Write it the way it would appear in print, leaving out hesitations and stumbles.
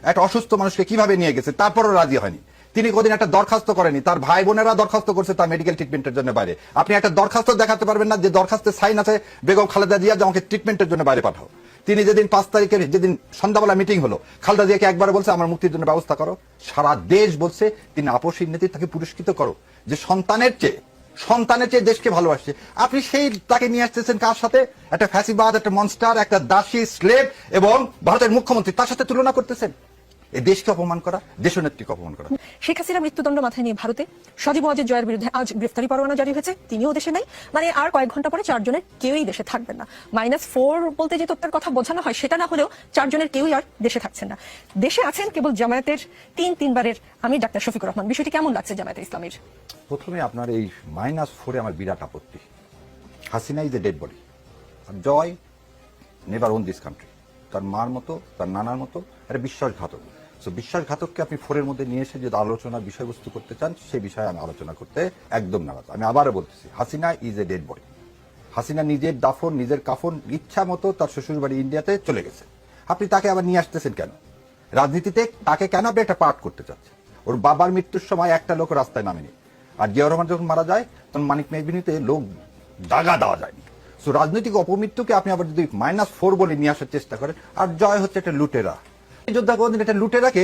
একটা অসুস্থ মানুষকে কিভাবে নিয়ে গেছে, তারপরও রাজি হয়নি। তিনি কোনদিন একটা দরখাস্ত করেনি, তার ভাই বোনেরা দরখাস্ত করছে তার মেডিকেল ট্রিটমেন্টের জন্য বাইরে। আপনি একটা দরখাস্ত দেখাতে পারবেন না যে দরখাস্তের সাইন আছে বেগম খালেদা জিয়া যে আমাকে ট্রিটমেন্টের জন্য বাইরে পাঠাও। তিনি যেদিন 5 তারিখে যেদিন সন্ধ্যাবেলা মিটিং হলো, খালেদা জিয়াকে একবার বলছে আমার মুক্তির জন্য ব্যবস্থা করো, সারা দেশ বলছে তিনি আপসীর নীতি, তাকে পুরস্কৃত করো, যে সন্তানের চেয়ে দেশকে ভালোবাসছে। আপনি সেই তাকে নিয়ে আসতেছেন কার সাথে? একটা ফ্যাসিবাদ, একটা মনস্টার, একটা দাসী স্লেভ এবং ভারতের মুখ্যমন্ত্রী, তার সাথে তুলনা করতেছেন। এই দেশকে অপমান করা, দেশনেত্রীকে অপমান করা। শেখ হাসিনা মৃত্যুদণ্ড মাথায় নিয়ে ভারতে সজীব ওয়াজেদ জয়ের বিরুদ্ধে আজ গ্রেফতারি পরোয়ানা জারি হয়েছে, তিনিও দেশে নাই। মানে আর কয়েক ঘন্টা পরে 4 জনের কেউই দেশে থাকবেন না। -4 বলতে যে তথ্যের কথা বোঝানো হয় সেটা না হলেও 4 জনের কেউই আর দেশে থাকছেন না। দেশে আছেন কেবল জামায়াতের 3বারের আমির ডাক্তার শফিকুর রহমান। বিষয়টি কেমন লাগছে জামায়াতে ইসলামীর? প্রথমে আপনার এই -4 আমার বিরাট আপত্তি। Hasina is a dead body, Joy never own this country. তার মার মতো, তার নানার মতো একটা বিশ্বাসঘাতক। বিশ্বাসঘাতককে আপনি 4 মধ্যে নিয়ে এসে যদি আলোচনার বিষয়বস্তু করতে চান, সেই বিষয়ে আমি আলোচনা করতে একদম নারাজ। আমি আবারও বলতেছি, Hasina is a dead body. Hasina নিজের দাফন, নিজের কাফন ইচ্ছা মতো তার শ্বশুর বাড়ি ইন্ডিয়াতে চলে গেছে। আপনি তাকে আবার নিয়ে আসতেছেন কেন? রাজনীতিতে তাকে কেন আপনি একটা পার্ট করতে চাচ্ছেন? ওর বাবার মৃত্যুর সময় একটা লোক রাস্তায় নামেনি, আর জিয়াউর রহমান যখন মারা যায় তখন মানিক মেহবিনীতে লোক জায়গা দেওয়া যায়নি। রাজনৈতিক অপমৃত্যুকে আপনি আবার যদি -4 বলে নিয়ে আসার চেষ্টা করেন, আর জয় হচ্ছে একটা লুটেরা যোদ্ধা। কোনদিন একটা লুটেরাকে